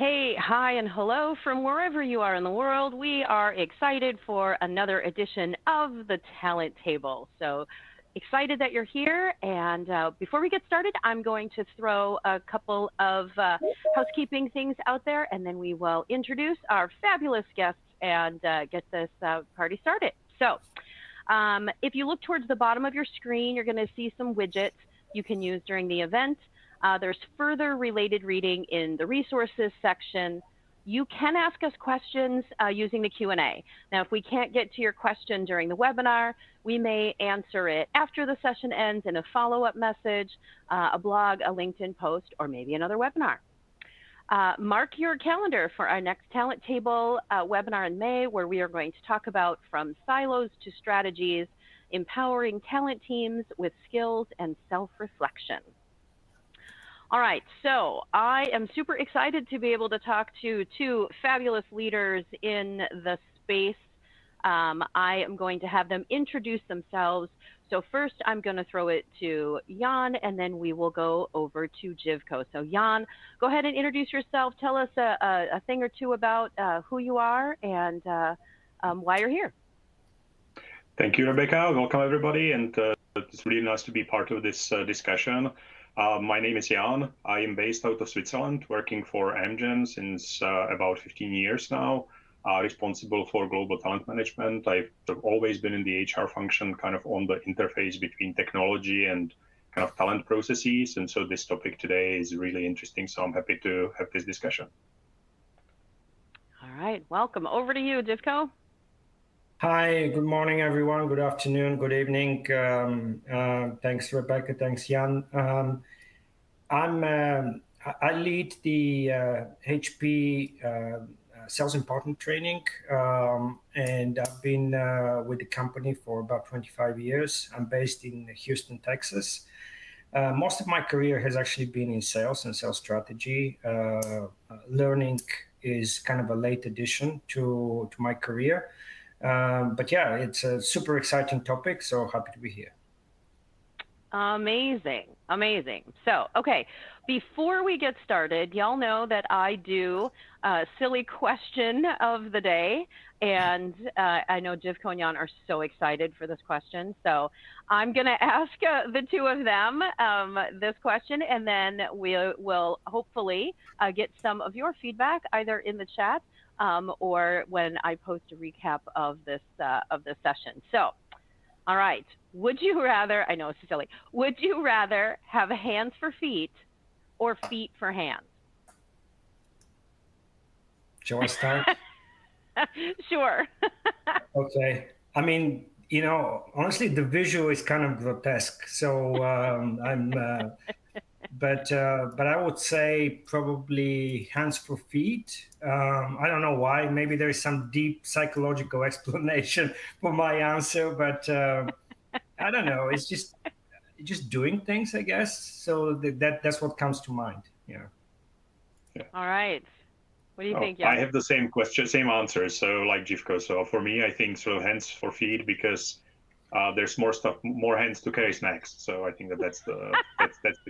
Hey, hi, and hello from wherever you are in the world. We are excited for another edition of the Talent Table. So excited that you're here. And before we get started, I'm going to throw a couple of housekeeping things out there, and then we will introduce our fabulous guests and get this party started. So if you look towards the bottom of your screen, you're going to see some widgets you can use during the event. There's further related reading in the resources section. You can ask us questions using the Q&A. Now, if we can't get to your question during the webinar, we may answer it after the session ends in a follow-up message, a blog, a LinkedIn post, or maybe another webinar. Mark your calendar for our next Talent Table webinar in May, where we are going to talk about from silos to strategies, empowering talent teams with skills and self-reflection. All right, so I am super excited to be able to talk to two fabulous leaders in the space. I am going to have them introduce themselves. So first, I'm going to throw it to Jan, and then we will go over to Jivko. So Jan, go ahead and introduce yourself. Tell us a thing or two about who you are and why you're here. Thank you, Rebecca. Welcome, everybody. And it's really nice to be part of this discussion. My name is Jan. I am based out of Switzerland, working for Amgen since about 15 years now, responsible for global talent management. I've always been in the HR function, kind of on the interface between technology and kind of talent processes. And so this topic today is really interesting. So I'm happy to have this discussion. All right, welcome. Over to you, Jivko. Hi, good morning, everyone. Good afternoon, good evening. Thanks, Rebecca. Thanks, Jan. I lead the HP Sales and Partner Training, and I've been with the company for about 25 years. I'm based in Houston, Texas. Most of my career has actually been in sales and sales strategy. Learning is kind of a late addition to my career. But yeah, it's a super exciting topic, so happy to be here. Amazing, amazing. So, okay, before we get started, y'all know that I do a silly question of the day, and I know Jivko and Jan are so excited for this question. So I'm going to ask the two of them this question, and then we will hopefully get some of your feedback either in the chat or when I post a recap of this session. So, all right, would you rather, I know it's silly, would you rather have hands for feet or feet for hands? Shall I start? Sure. Okay. I mean, you know, honestly, the visual is kind of grotesque. So but I would say probably hands for feet. I don't know why. Maybe there is some deep psychological explanation for my answer, but I don't know. It's just doing things, I guess. So that's what comes to mind. Yeah. All right. What do you think, Jan? I have the same question, same answer. So like Jivko, so for me, I think so hands for feet because there's more hands to carry snacks. So I think that's the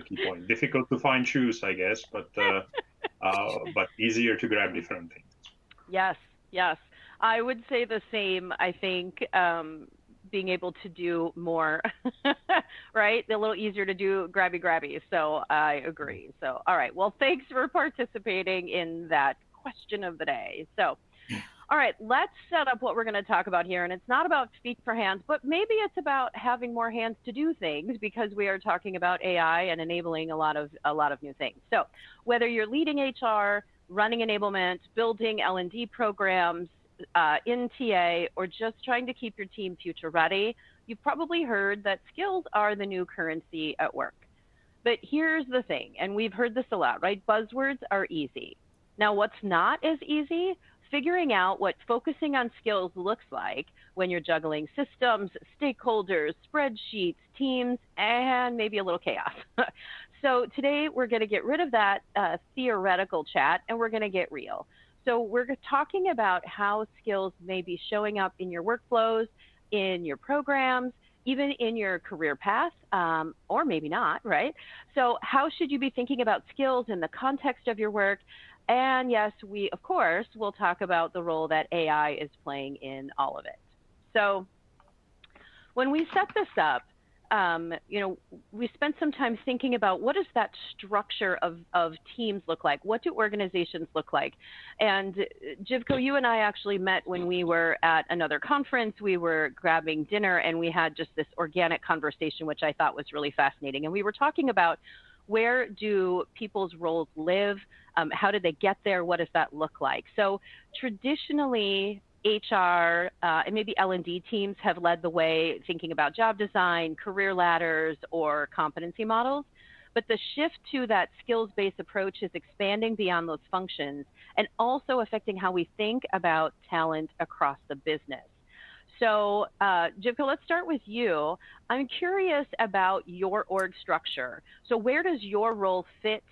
key point. Difficult to find shoes, I guess, but easier to grab different things. Yes, yes. I would say the same. I think being able to do more, right? A little easier to do grabby. So I agree. So, all right. Well, thanks for participating in that question of the day. So, all right, let's set up what we're going to talk about here. And it's not about feet for hands, but maybe it's about having more hands to do things because we are talking about AI and enabling a lot of new things. So whether you're leading HR, running enablement, building L&D programs, in TA, or just trying to keep your team future ready, you've probably heard that skills are the new currency at work. But here's the thing, and we've heard this a lot, right? Buzzwords are easy. Now, what's not as easy? Figuring out what focusing on skills looks like when you're juggling systems, stakeholders, spreadsheets, teams, and maybe a little chaos. So today we're going to get rid of that theoretical chat and we're going to get real. So we're talking about how skills may be showing up in your workflows, in your programs, even in your career path, or maybe not, right? So how should you be thinking about skills in the context of your work? And yes, we, of course, will talk about the role that AI is playing in all of it. So when we set this up, we spent some time thinking about what does that structure of teams look like? What do organizations look like? And Jivko, you and I actually met when we were at another conference. We were grabbing dinner and we had just this organic conversation, which I thought was really fascinating. And we were talking about where do people's roles live? How did they get there? What does that look like? So traditionally, HR and maybe L&D teams have led the way thinking about job design, career ladders, or competency models. But the shift to that skills-based approach is expanding beyond those functions and also affecting how we think about talent across the business. So, Jivko, let's start with you. I'm curious about your org structure. So where does your role fit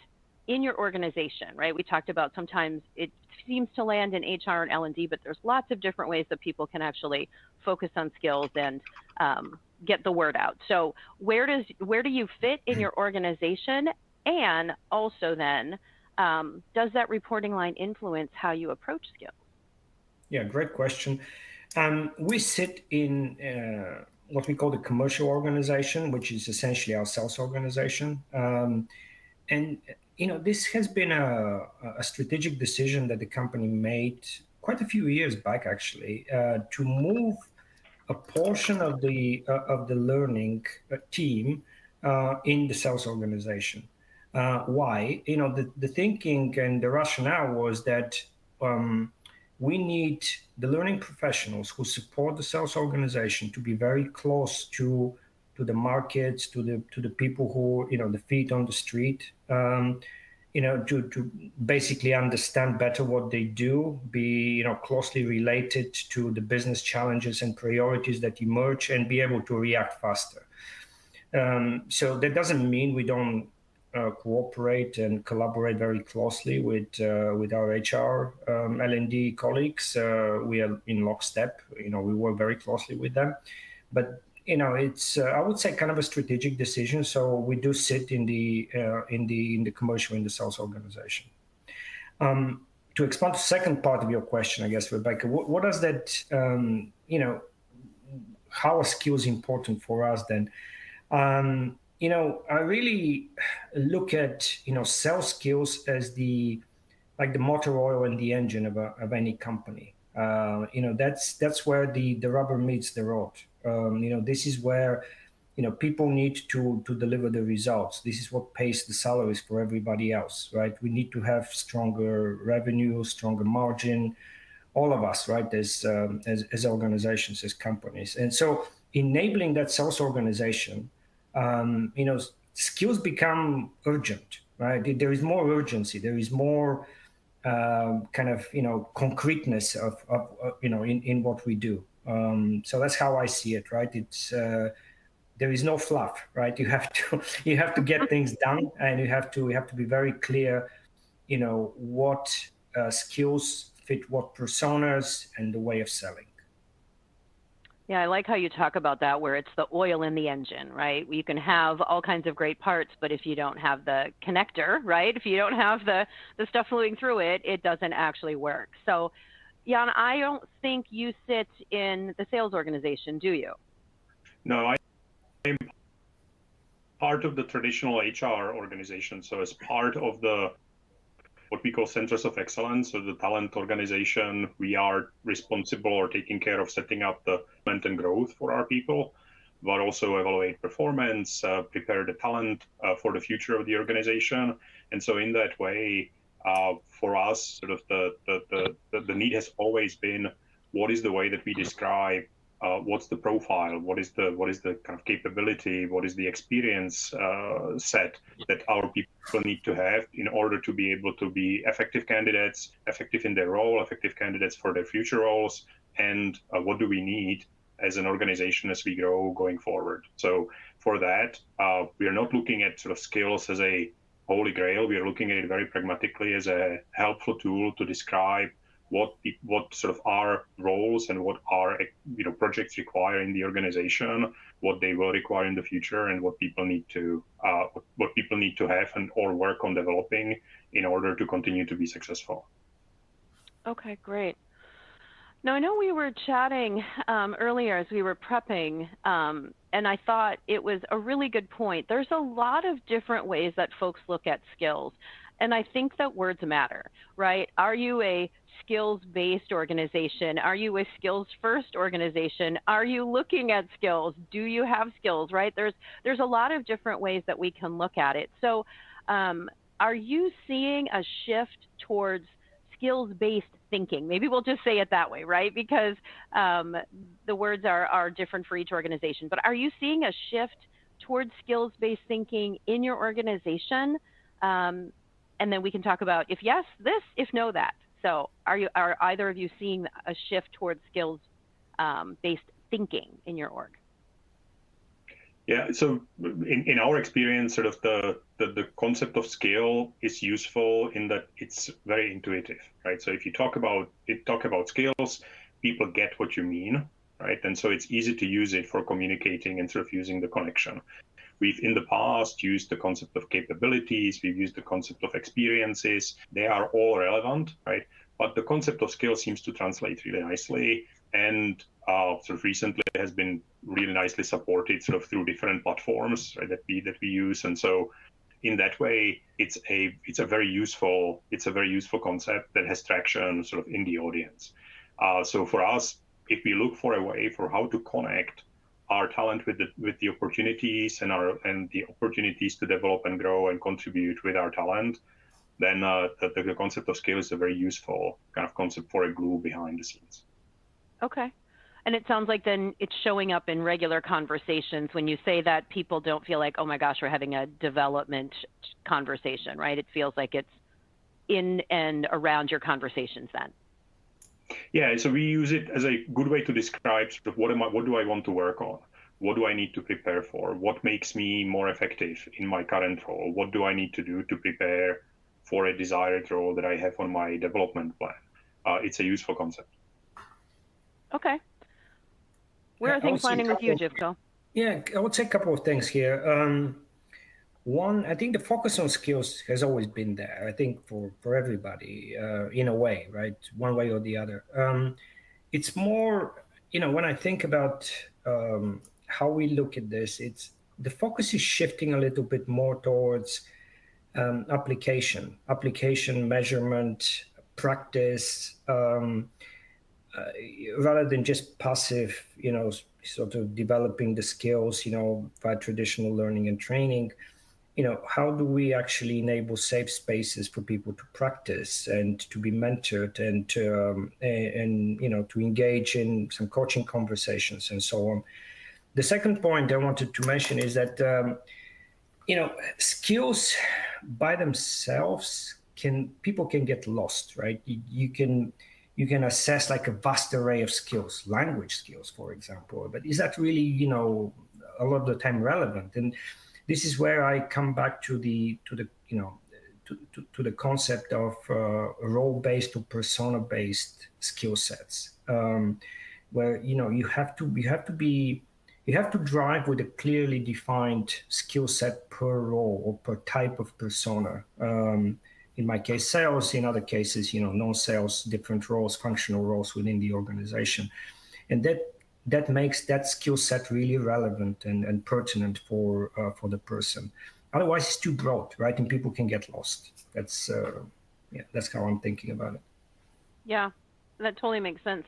in your organization, right? We talked about sometimes it seems to land in HR and L&D, but there's lots of different ways that people can actually focus on skills and get the word out. So where do you fit in your organization? And also then, does that reporting line influence how you approach skills? Yeah, great question. We sit in what we call the commercial organization, which is essentially our sales organization. And this has been a strategic decision that the company made quite a few years back, actually, to move a portion of the learning team in the sales organization. Why? The thinking and the rationale was that we need the learning professionals who support the sales organization to be very close to the markets, to the people who, the feet on the street, to basically understand better what they do, be, closely related to the business challenges and priorities that emerge and be able to react faster. So that doesn't mean we don't cooperate and collaborate very closely with our HR L&D colleagues. We are in lockstep. We work very closely with them, but it's I would say kind of a strategic decision. So we do sit in the commercial, in the sales organization. To expand the second part of your question, I guess, Rebecca, what does that how are skills important for us then? I really look at sales skills as the motor oil and the engine of any company. That's where the rubber meets the road. This is where people need to deliver the results. This is what pays the salaries for everybody else, right? We need to have stronger revenue, stronger margin, all of us, right? As organizations, as companies, and so enabling that sales organization. Skills become urgent, right? There is more urgency. There is more concreteness of in what we do. So that's how I see it, right? It's there is no fluff, right? You have to get things done, and you have to be very clear, what skills fit what personas and the way of selling. Yeah, I like how you talk about that, where it's the oil in the engine, right? You can have all kinds of great parts, but if you don't have the connector, right? If you don't have the stuff moving through it, it doesn't actually work. So, Jan, I don't think you sit in the sales organization, do you? No, I'm part of the traditional HR organization. So as part of what we call centers of excellence, so the talent organization, we are responsible or taking care of setting up the development and growth for our people, but also evaluate performance, prepare the talent for the future of the organization. And so in that way, for us, sort of the need has always been, what is the way that we describe what's the profile, what is the kind of capability, what is the experience set that our people need to have in order to be able to be effective candidates, effective in their role, effective candidates for their future roles, and what do we need as an organization as we grow going forward. So for that, we are not looking at sort of skills as a holy grail. We are looking at it very pragmatically as a helpful tool to describe what sort of our roles and what our projects require in the organization, what they will require in the future, and what people need to have and or work on developing in order to continue to be successful. Okay, great. Now, I know we were chatting earlier as we were prepping, and I thought it was a really good point. There's a lot of different ways that folks look at skills, and I think that words matter, right? Are you a skills-based organization? Are you a skills-first organization? Are you looking at skills? Do you have skills, right? There's a lot of different ways that we can look at it. So are you seeing a shift towards skills-based thinking? Maybe we'll just say it that way, right? Because the words are different for each organization. But are you seeing a shift towards skills-based thinking in your organization? And then we can talk about if yes, this, if no, that. So are either of you seeing a shift towards skills-based thinking in your org? Yeah, so in our experience, sort of the concept of skill is useful in that it's very intuitive, right? So if you talk about skills, people get what you mean, right? And so it's easy to use it for communicating and sort of using the connection. We've in the past used the concept of capabilities, we've used the concept of experiences. They are all relevant, right? But the concept of skill seems to translate really nicely, and sort of recently has been really nicely supported sort of through different platforms, right, that we use. And so in that way, it's a very useful concept that has traction sort of in the audience. So for us, if we look for a way for how to connect our talent with the opportunities and the opportunities to develop and grow and contribute with our talent, then the concept of skill is a very useful kind of concept for a glue behind the scenes. Okay. And it sounds like then it's showing up in regular conversations when you say that people don't feel like, oh my gosh, we're having a development conversation, right? It feels like it's in and around your conversations then. Yeah, so we use it as a good way to describe sort of what do I want to work on? What do I need to prepare for? What makes me more effective in my current role? What do I need to do to prepare for a desired role that I have on my development plan? It's a useful concept. Okay. Where are things landing with you, Živko? Yeah, I would say a couple of things here. One, I think the focus on skills has always been there, I think for everybody in a way, right? One way or the other. It's more, when I think about how we look at this, the focus is shifting a little bit more towards application, measurement, practice, rather than just passive, sort of developing the skills, by traditional learning and training. How do we actually enable safe spaces for people to practice and to be mentored and to engage in some coaching conversations and so on. The second point I wanted to mention is that, skills by themselves people can get lost, right? You can assess like a vast array of skills, language skills, for example, but is that really, a lot of the time relevant? And this is where I come back to the concept of role-based or persona-based skill sets, where you have to drive with a clearly defined skill set per role or per type of persona. In my case, sales. In other cases, non-sales, different roles, functional roles within the organization, and that makes that skill set really relevant and pertinent for the person. Otherwise, it's too broad, right? And people can get lost. That's how I'm thinking about it. Yeah, that totally makes sense.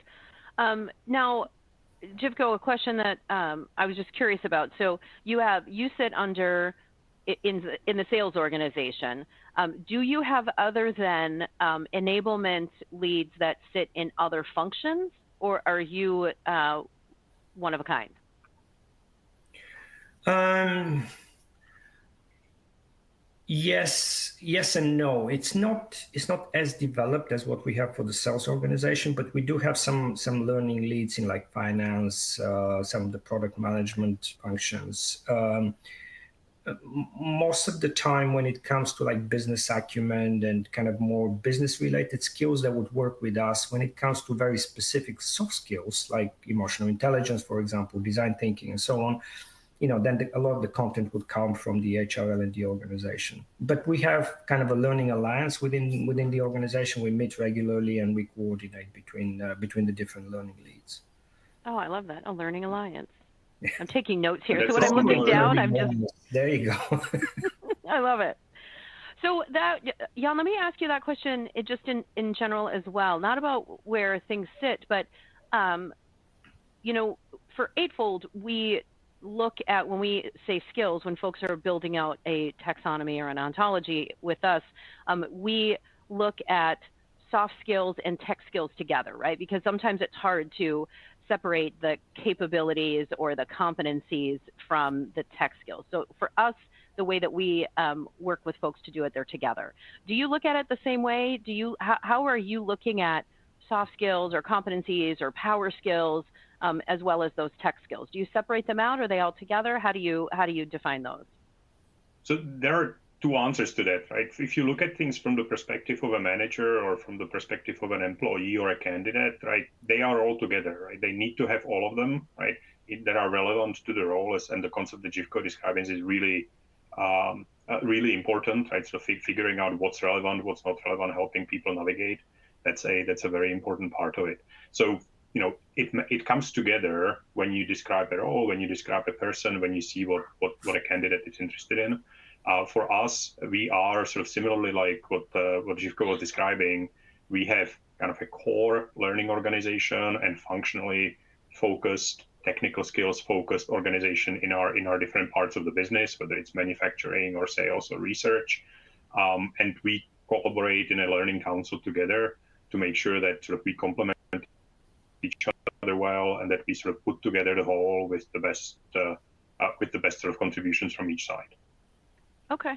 Now, Živko, a question that I was just curious about. So you sit under in the sales organization. Do you have other than enablement leads that sit in other functions, or are you one of a kind? Yes and no. It's not as developed as what we have for the sales organization, but we do have some learning leads in like finance, some of the product management functions. most of the time when it comes to like business acumen and kind of more business related skills that would work with us. When it comes to very specific soft skills like emotional intelligence, for example, design thinking and so on, then a lot of the content would come from the HRL and the organization. But we have kind of a learning alliance within the organization. We meet regularly and we coordinate between the different learning leads. Oh, I love that. A learning alliance. I'm taking notes here. That's So when I'm looking down, I'm just... There you go. I love it. So that, Jan, let me ask you that question just in general as well, not about where things sit, but, for Eightfold, we look at, when we say skills, when folks are building out a taxonomy or an ontology with us, we look at soft skills and tech skills together, right? Because sometimes it's hard to separate the capabilities or the competencies from the tech skills. So for us, the way that we work with folks to do it, they're together. Do you look at it the same way? How are you looking at soft skills or competencies or power skills as well as those tech skills? Do you separate them out? Or are they all together? How do you define those? So there are two answers to that, right? If you look at things from the perspective of a manager or from the perspective of an employee or a candidate, right, they are all together, right? They need to have all of them, right, that are relevant to the role, and the concept that Živko describes is really, really important, right? So figuring out what's relevant, what's not relevant, helping people navigate, that's a very important part of it. So, it comes together when you describe a role, when you describe a person, when you see what a candidate is interested in. For us, we are sort of similarly like what Živko was describing. We have kind of a core learning organization and functionally focused, technical skills focused organization in our different parts of the business, whether it's manufacturing or sales or research. And we collaborate in a learning council together to make sure that sort of we complement each other well, and that we sort of put together the whole with the best sort of contributions from each side. Okay.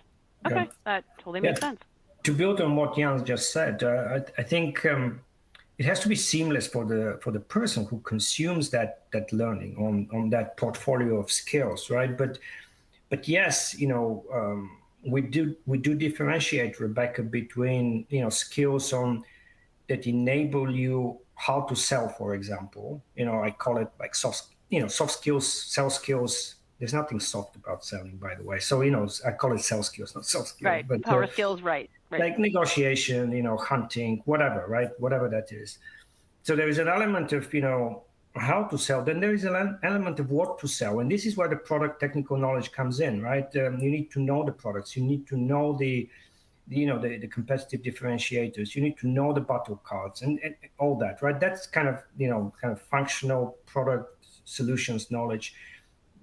Yeah. That totally makes sense. To build on what Jan just said, I think it has to be seamless for the person who consumes that learning on that portfolio of skills, right? But yes, we do differentiate, Rebecca, between skills that enable you how to sell, for example. I call it like soft skills, sales skills. There's nothing soft about selling, by the way. So, I call it sales skills, not soft skills. Right, but power skills, right. Like negotiation, hunting, whatever, right? Whatever that is. So there is an element of, how to sell. Then there is an element of what to sell. And this is where the product technical knowledge comes in, right? You need to know the products. You need to know the competitive differentiators. You need to know the battle cards and all that, right? That's kind of functional product solutions knowledge.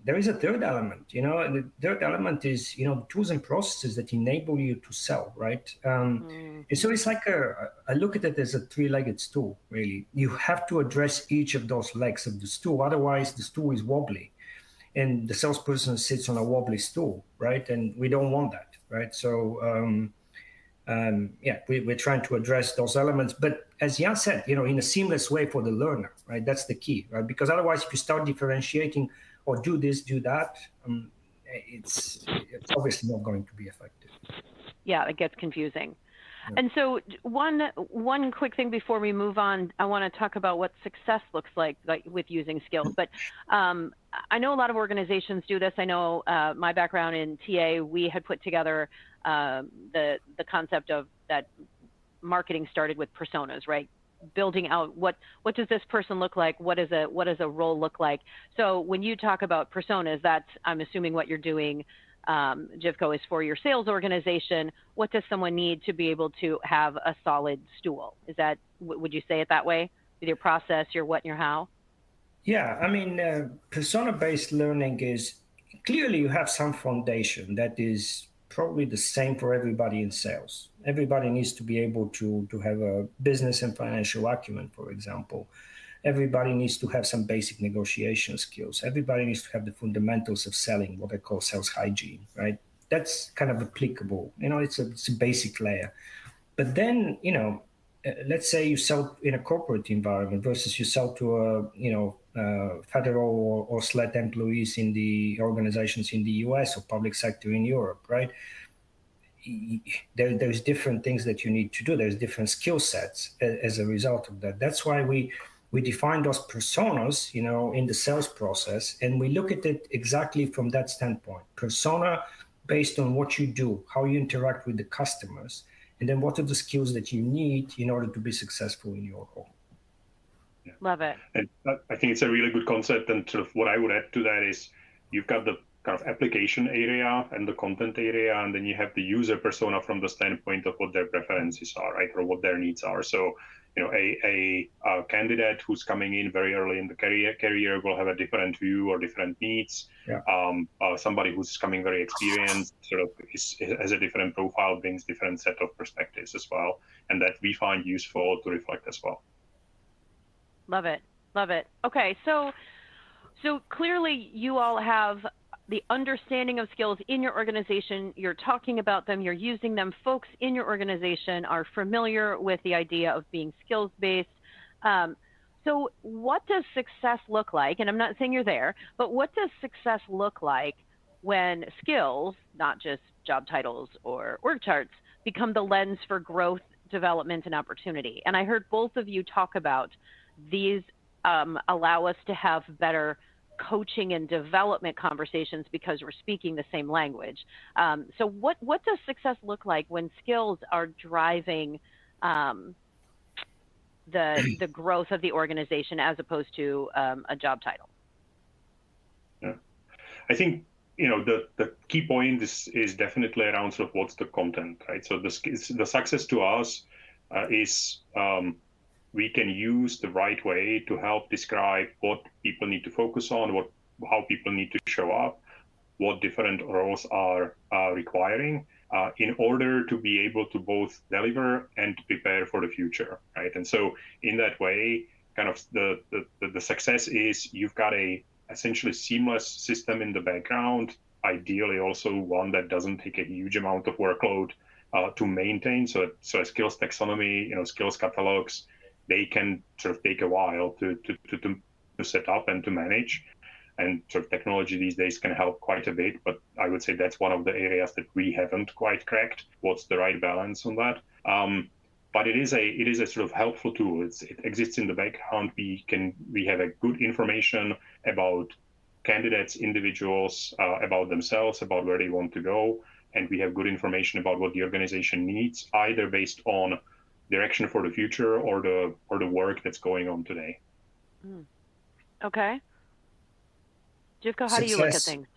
There is a third element, and the third element is, tools and processes that enable you to sell, right? And so it's like I look at it as a three-legged stool, really. You have to address each of those legs of the stool. Otherwise, the stool is wobbly, and the salesperson sits on a wobbly stool, right? And we don't want that, right? So, we're trying to address those elements. But as Jan said, in a seamless way for the learner, right? That's the key, right? Because otherwise, if you start differentiating or do this, do that, it's obviously not going to be effective. Yeah, it gets confusing. Yeah. And so one quick thing before we move on, I want to talk about what success looks like with using skills. But I know a lot of organizations do this. I know my background in TA, we had put together the concept of that marketing started with personas, right? Building out what does this person look like? What does a role look like? So when you talk about personas, that's, I'm assuming what you're doing, Živko, is for your sales organization. What does someone need to be able to have a solid stool? Is that, would you say it that way? With your process, your what and your how? Yeah, I mean, persona-based learning is, clearly you have some foundation that is probably the same for everybody in sales. Everybody needs to be able to have a business and financial acumen, for example. Everybody needs to have some basic negotiation skills. Everybody needs to have the fundamentals of selling, what I call sales hygiene, right? That's kind of applicable. It's a basic layer. But then, let's say you sell in a corporate environment versus you sell to a, federal or SLED employees in the organizations in the US or public sector in Europe, right? There's different things that you need to do. There's different skill sets as a result of that. That's why we define those personas, in the sales process, and we look at it exactly from that standpoint. Persona based on what you do, how you interact with the customers, and then what are the skills that you need in order to be successful in your role. Yeah. Love it. And I think it's a really good concept. And sort of what I would add to that is you've got the kind of application area and the content area, and then you have the user persona from the standpoint of what their preferences are, right, or what their needs are. So, a candidate who's coming in very early in the career will have a different view or different needs. Yeah. Somebody who's coming very experienced sort of has a different profile, brings different set of perspectives as well, and that we find useful to reflect as well. Love it. Love it. Okay, so clearly you all have the understanding of skills in your organization. You're talking about them, you're using them. Folks in your organization are familiar with the idea of being skills-based. So what does success look like? And I'm not saying you're there, but what does success look like when skills, not just job titles or org charts, become the lens for growth, development, and opportunity? And I heard both of you talk about these allow us to have better coaching and development conversations because we're speaking the same language. So what does success look like when skills are driving the growth of the organization as opposed to a job title? Yeah, I think the key point is definitely around sort of what's the content, right? So the success to us is we can use the right way to help describe what people need to focus on, how people need to show up, what different roles are requiring in order to be able to both deliver and to prepare for the future, right? And so in that way, kind of the success is you've got a essentially seamless system in the background, ideally also one that doesn't take a huge amount of workload to maintain. So a skills taxonomy, skills catalogs, they can sort of take a while to set up and to manage. And sort of technology these days can help quite a bit, but I would say that's one of the areas that we haven't quite cracked. What's the right balance on that? But it is a sort of helpful tool. It exists in the background. We have a good information about candidates, individuals, about themselves, about where they want to go, and we have good information about what the organization needs, either based on direction for the future or the work that's going on today. Okay. Jivko, how do you look at things?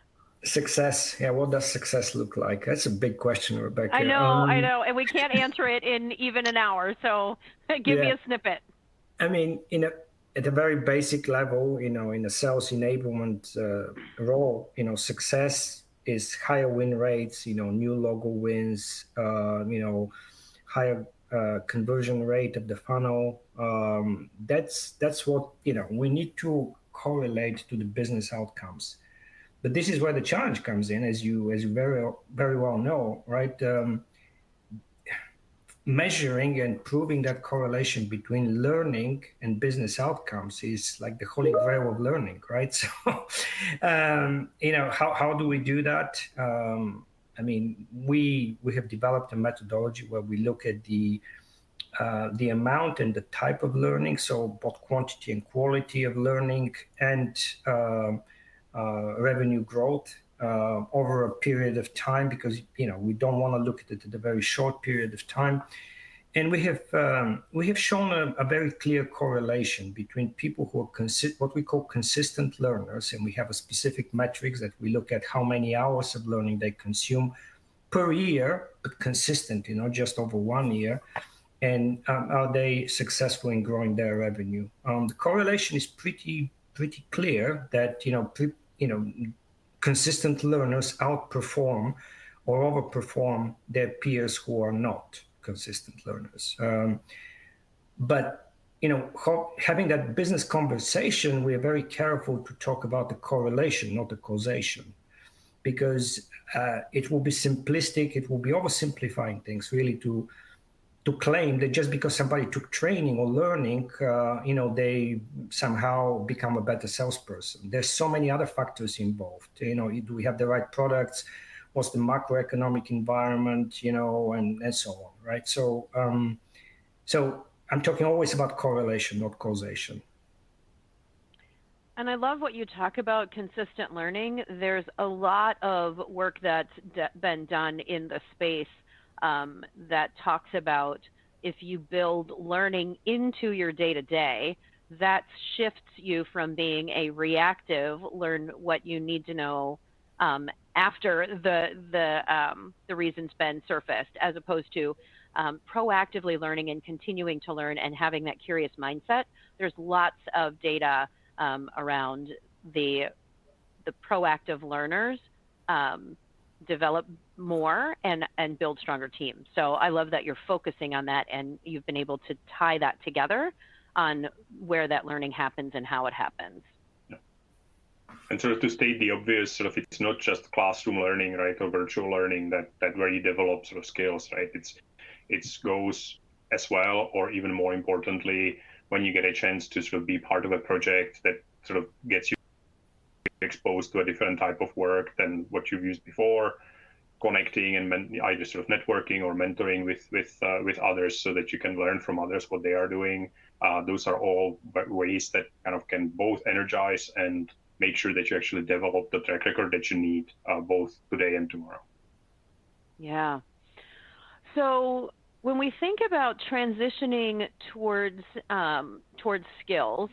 Success. Yeah, what does success look like? That's a big question, Rebecca. I know, and we can't answer it in even an hour. So give me a snippet. I mean, at a very basic level, in a sales enablement role, success is higher win rates, new logo wins, higher conversion rate of the funnel. That's what we need to correlate to the business outcomes. But this is where the challenge comes in, as you very very well know, right? Measuring and proving that correlation between learning and business outcomes is like the holy grail of learning, right? So, how do we do that? I mean, we have developed a methodology where we look at the amount and the type of learning, so both quantity and quality of learning, and revenue growth over a period of time, because we don't want to look at it at a very short period of time. And we have shown a very clear correlation between people who are what we call consistent learners, and we have a specific metrics that we look at how many hours of learning they consume per year, but consistent, just over 1 year, and are they successful in growing their revenue? The correlation is pretty clear that consistent learners outperform or overperform their peers who are not consistent learners. But having that business conversation, we are very careful to talk about the correlation, not the causation, because it will be simplistic. It will be oversimplifying things, really, to to claim that just because somebody took training or learning, they somehow become a better salesperson. There's so many other factors involved. Do we have the right products? What's the macroeconomic environment? And so on, right? So I'm talking always about correlation, not causation. And I love what you talk about consistent learning. There's a lot of work that's been done in the space that talks about if you build learning into your day-to-day, that shifts you from being a reactive, learn what you need to know after the reason's been surfaced, as opposed to proactively learning and continuing to learn and having that curious mindset. There's lots of data around the proactive learners develop more and build stronger teams. So I love that you're focusing on that, and you've been able to tie that together on where that learning happens and how it happens. Yeah. And sort of to state the obvious, sort of it's not just classroom learning, right, or virtual learning that where you develop sort of skills, right? It goes as well, or even more importantly, when you get a chance to sort of be part of a project that sort of gets you exposed to a different type of work than what you've used before, connecting and either sort of networking or mentoring with others so that you can learn from others what they are doing. Those are all ways that kind of can both energize and make sure that you actually develop the track record that you need both today and tomorrow. Yeah. So when we think about transitioning towards skills,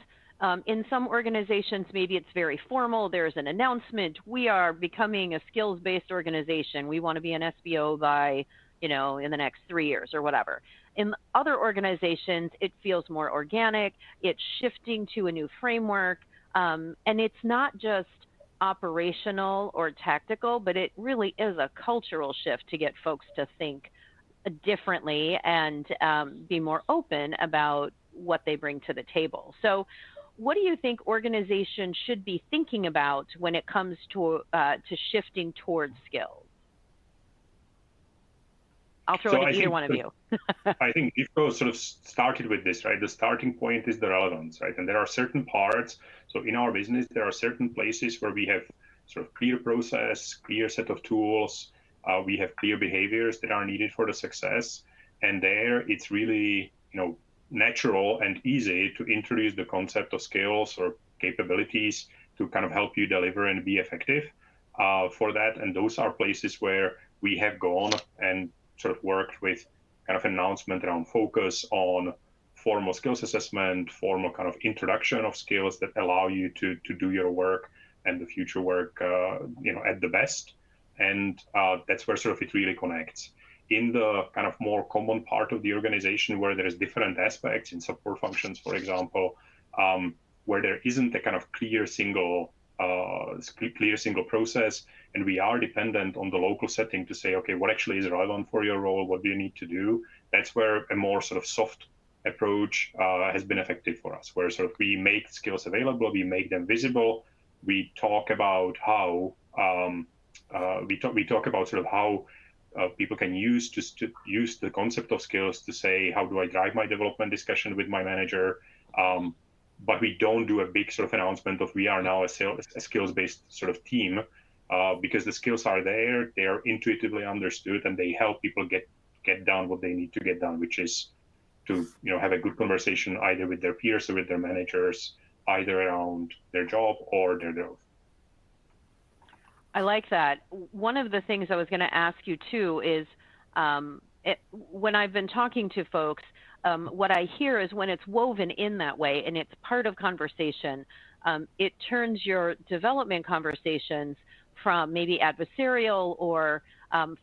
in some organizations, maybe it's very formal. There's an announcement. We are becoming a skills-based organization. We want to be an SBO by, in the next 3 years or whatever. In other organizations, it feels more organic. It's shifting to a new framework. And it's not just operational or tactical, but it really is a cultural shift to get folks to think differently and be more open about what they bring to the table. So what do you think organizations should be thinking about when it comes to shifting towards skills? I'll throw it to either one of you. I think IFCO sort of started with this, right? The starting point is the relevance, right? And there are certain parts. So in our business, there are certain places where we have sort of clear process, clear set of tools. We have clear behaviors that are needed for the success. And there it's really, natural and easy to introduce the concept of skills or capabilities to kind of help you deliver and be effective for that. And those are places where we have gone and sort of worked with kind of announcement around focus on formal skills assessment, formal kind of introduction of skills that allow you to do your work and the future work, at the best. And that's where sort of it really connects. In the kind of more common part of the organization where there's different aspects in support functions, for example, where there isn't a kind of clear single process, and we are dependent on the local setting to say, okay, what actually is relevant for your role? What do you need to do? That's where a more sort of soft approach has been effective for us, where sort of we make skills available, we make them visible, we talk about how we talk about sort of how people can use the concept of skills to say, how do I drive my development discussion with my manager? But we don't do a big sort of announcement of we are now a skills-based sort of team, because the skills are there, they are intuitively understood, and they help people get done what they need to get done, which is to have a good conversation either with their peers or with their managers, either around their job or their growth. I like that. One of the things I was going to ask you too is when I've been talking to folks, what I hear is when it's woven in that way and it's part of conversation, it turns your development conversations from maybe adversarial or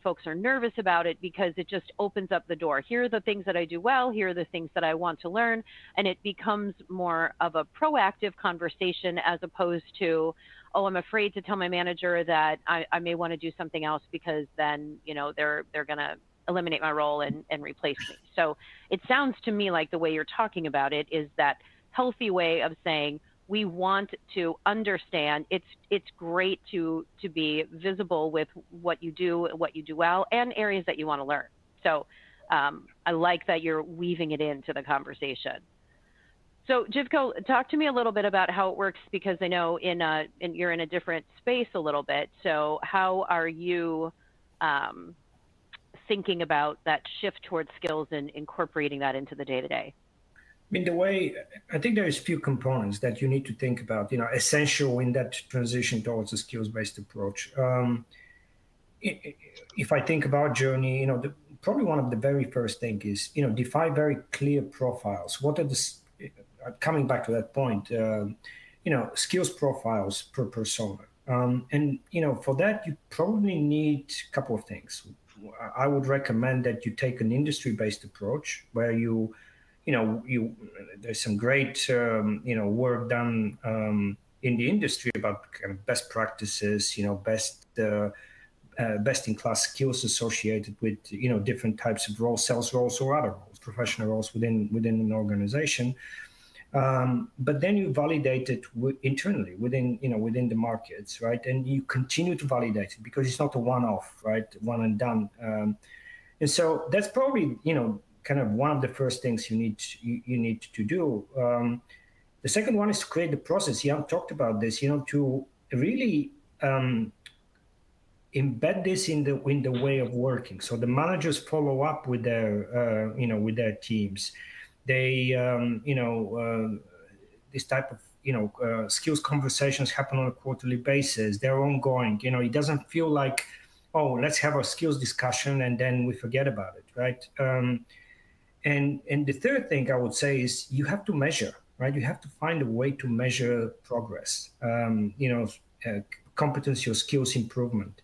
folks are nervous about it because it just opens up the door. Here are the things that I do well, here are the things that I want to learn, and it becomes more of a proactive conversation as opposed to, oh, I'm afraid to tell my manager that I may want to do something else because then, they're going to eliminate my role and replace me. So it sounds to me like the way you're talking about it is that healthy way of saying, we want to understand. It's great to be visible with what you do well and areas that you want to learn. So I like that you're weaving it into the conversation. So Jivko, talk to me a little bit about how it works, because I know you're in a different space a little bit. So how are you thinking about that shift towards skills and incorporating that into the day-to-day? I mean, I think there's few components that you need to think about, essential in that transition towards a skills-based approach. If I think about journey, probably one of the very first thing is, define very clear profiles. What are coming back to that point, skills profiles per persona. And, for that, you probably need a couple of things. I would recommend that you take an industry-based approach where there's some great, work done in the industry about kind of best practices, best-in-class skills associated with, different types of roles, sales roles or other roles, professional roles within an organization. But then you validate it internally within the markets, right? And you continue to validate it because it's not a one-off, right? One and done. And so that's probably, kind of one of the first things you need to do. The second one is to create the process. Jan talked about this, to really embed this in the way of working. So the managers follow up with their teams. They, this type of, skills conversations happen on a quarterly basis. They're ongoing. It doesn't feel like, oh, let's have a skills discussion and then we forget about it, right? And the third thing I would say is you have to measure, right? You have to find a way to measure progress, competency or skills improvement,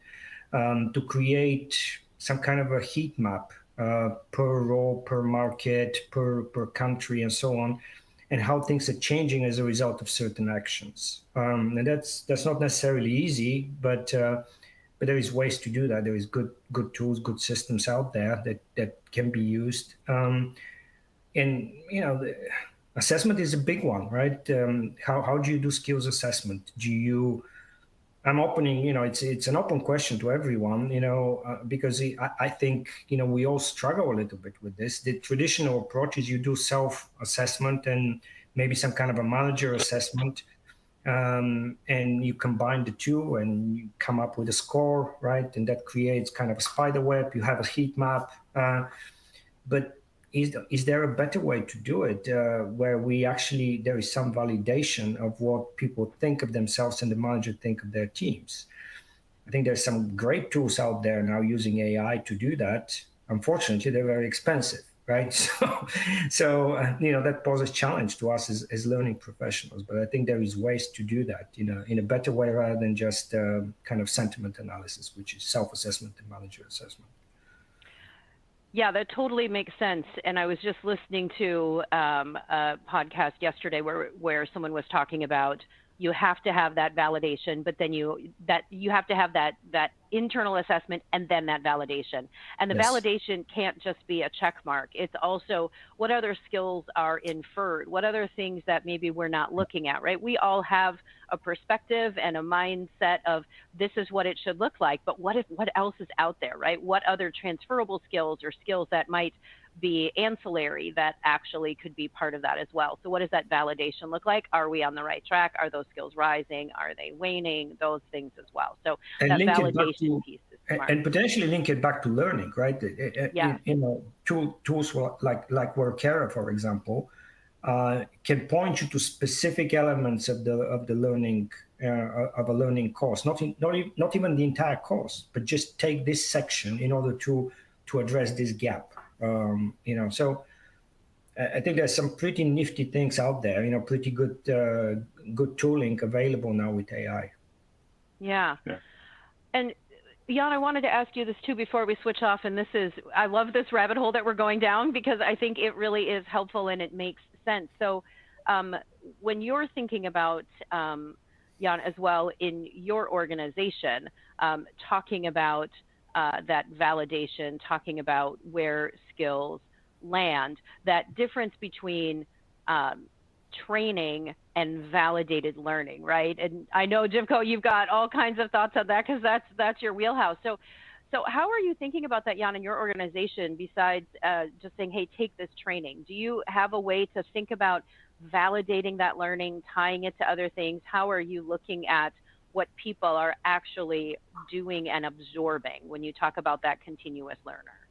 to create some kind of a heat map per role, per market, per country, and so on, and how things are changing as a result of certain actions. And that's not necessarily easy, but there is ways to do that. There is good tools, good systems out there that can be used. And assessment is a big one, right? How do you do skills assessment? I'm opening, it's an open question to everyone, because I think, we all struggle a little bit with this. The traditional approach is you do self-assessment and maybe some kind of a manager assessment, and you combine the two and you come up with a score, right? And that creates kind of a spider web. You have a heat map, but is there a better way to do it where there is some validation of what people think of themselves and the manager think of their teams? I think there's some great tools out there now using AI to do that. Unfortunately, they're very expensive, right? So that poses a challenge to us as learning professionals. But I think there is ways to do that in a better way rather than just kind of sentiment analysis, which is self-assessment and manager assessment. Yeah, that totally makes sense. And I was just listening to a podcast yesterday where someone was talking about you have to have that validation, but then you have to have that internal assessment and then that validation. And the validation can't just be a check mark. It's also what other skills are inferred, what other things that maybe we're not looking at, right? We all have a perspective and a mindset of this is what it should look like, but what else is out there, right? What other transferable skills or skills that might be ancillary that actually could be part of that as well. So what does that validation look like? Are we on the right track? Are those skills rising? Are they waning? Those things as well. So that validation piece is smart. And potentially link it back to learning, right? Yeah. Tools like Workera, for example, can point you to specific elements of the learning of a learning course, not even the entire course, but just take this section in order to address this gap. So I think there's some pretty nifty things out there, pretty good tooling available now with AI. Yeah. And Jan, I wanted to ask you this too before we switch off, and I love this rabbit hole that we're going down because I think it really is helpful and it makes sense. So when you're thinking about, Jan, as well in your organization, talking about that validation, talking about where skills land, that difference between training and validated learning, right? And I know, Jivko, you've got all kinds of thoughts on that because that's your wheelhouse. So So how are you thinking about that, Jan, in your organization, besides just saying, hey, take this training? Do you have a way to think about validating that learning, tying it to other things? How are you looking at what people are actually doing and absorbing when you talk about that continuous learner?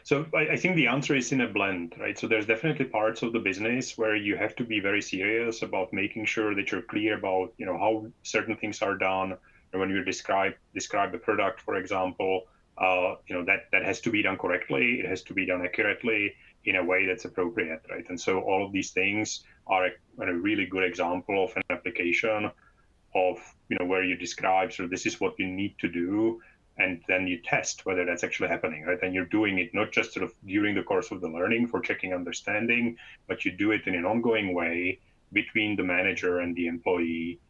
So I think the answer is in a blend, right? So there's definitely parts of the business where you have to be very serious about making sure that you're clear about, how certain things are done. And when you describe the product, for example, that has to be done correctly. It has to be done accurately in a way that's appropriate, right? And so all of these things are a really good example of an application of, where you describe, so this is what you need to do, and then you test whether that's actually happening, right? And you're doing it not just sort of during the course of the learning for checking understanding, but you do it in an ongoing way between the manager and the employee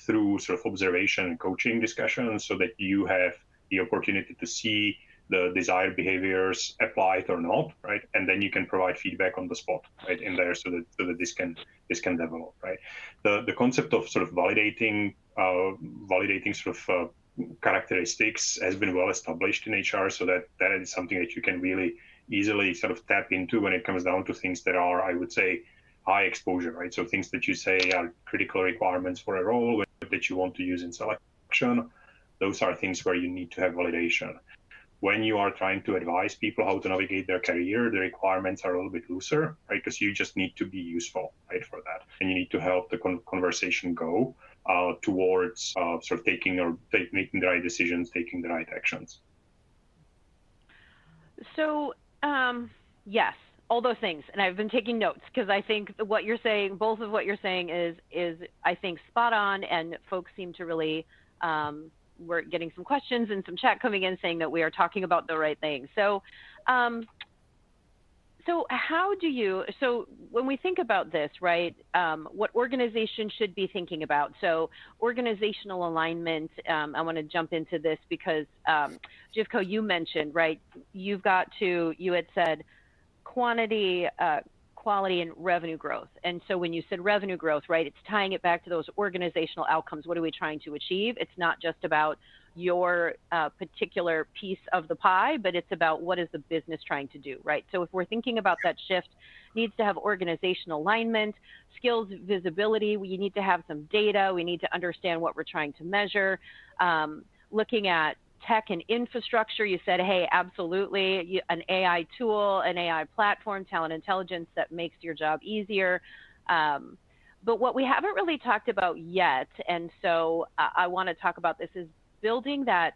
through sort of observation and coaching discussions, so that you have the opportunity to see the desired behaviors applied or not, right? And then you can provide feedback on the spot, right, in there, so that this can develop, right? The concept of sort of validating sort of characteristics has been well established in HR, so that is something that you can really easily sort of tap into when it comes down to things that are, I would say, high exposure, right? So things that you say are critical requirements for a role that you want to use in selection, those are things where you need to have validation. When you are trying to advise people how to navigate their career, the requirements are a little bit looser, right? Because you just need to be useful, right, for that. And you need to help the conversation go towards sort of making the right decisions, taking the right actions. So, yes, all those things. And I've been taking notes because I think what you're saying, both of what you're saying is I think spot on, and folks seem to really, we're getting some questions and some chat coming in saying that we are talking about the right thing. So, so when we think about this, right, what organizations should be thinking about? So organizational alignment, I want to jump into this because Jivko, you mentioned, right, you had said quantity, quality, and revenue growth. And so when you said revenue growth, right, it's tying it back to those organizational outcomes. What are we trying to achieve? It's not just about your particular piece of the pie, but it's about what is the business trying to do, right? So if we're thinking about that shift, needs to have organizational alignment, skills visibility, we need to have some data, we need to understand what we're trying to measure. Looking at tech and infrastructure, you said, hey, absolutely, an AI tool, an AI platform, talent intelligence that makes your job easier. But what we haven't really talked about yet, and so I want to talk about this, is building that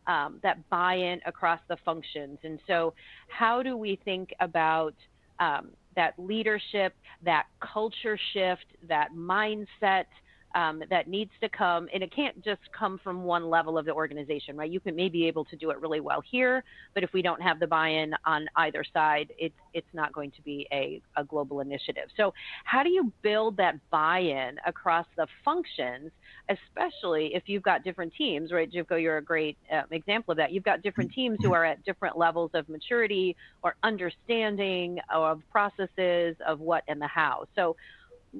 that buy-in across the functions. And so how do we think about that leadership, that culture shift, that mindset that needs to come, and it can't just come from one level of the organization, right? You can maybe be able to do it really well here, but if we don't have the buy-in on either side, it's not going to be a global initiative. So how do you build that buy-in across the functions, especially if you've got different teams, right? Jivko, you're a great example of that. You've got different teams who are at different levels of maturity or understanding of processes of what and the how. So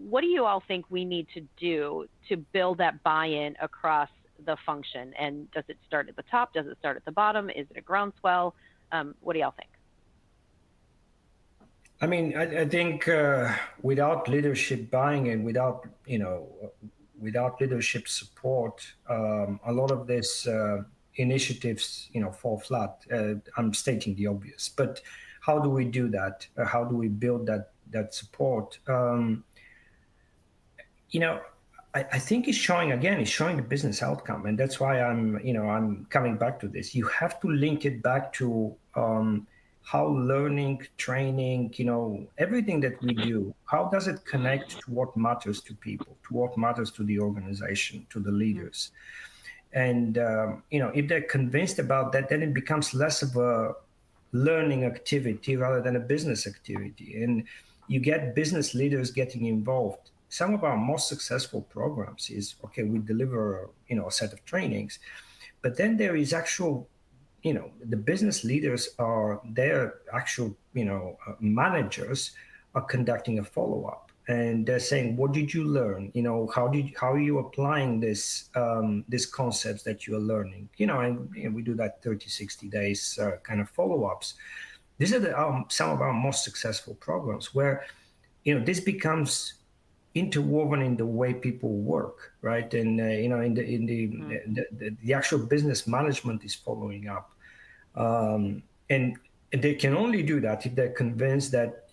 what do you all think we need to do to build that buy-in across the function? And does it start at the top? Does it start at the bottom? Is it a groundswell? What do y'all think? I mean, I think without leadership buy-in, without leadership support, a lot of these initiatives, fall flat. I'm stating the obvious, but how do we do that? How do we build that support? I think it's showing the business outcome. And that's why I'm coming back to this. You have to link it back to how learning, training, everything that we do, how does it connect to what matters to people, to what matters to the organization, to the leaders? And, if they're convinced about that, then it becomes less of a learning activity rather than a business activity. And you get business leaders getting involved. Some of our most successful programs is, okay, we deliver, a set of trainings, but then there is actual, the business leaders are their actual, managers are conducting a follow-up. and they're saying, what did you learn? How are you applying these concepts that you are learning? And we do that 30, 60 days kind of follow-ups. These are some of our most successful programs where, this becomes interwoven in the way people work, right? And the actual business management is following up, and they can only do that if they're convinced that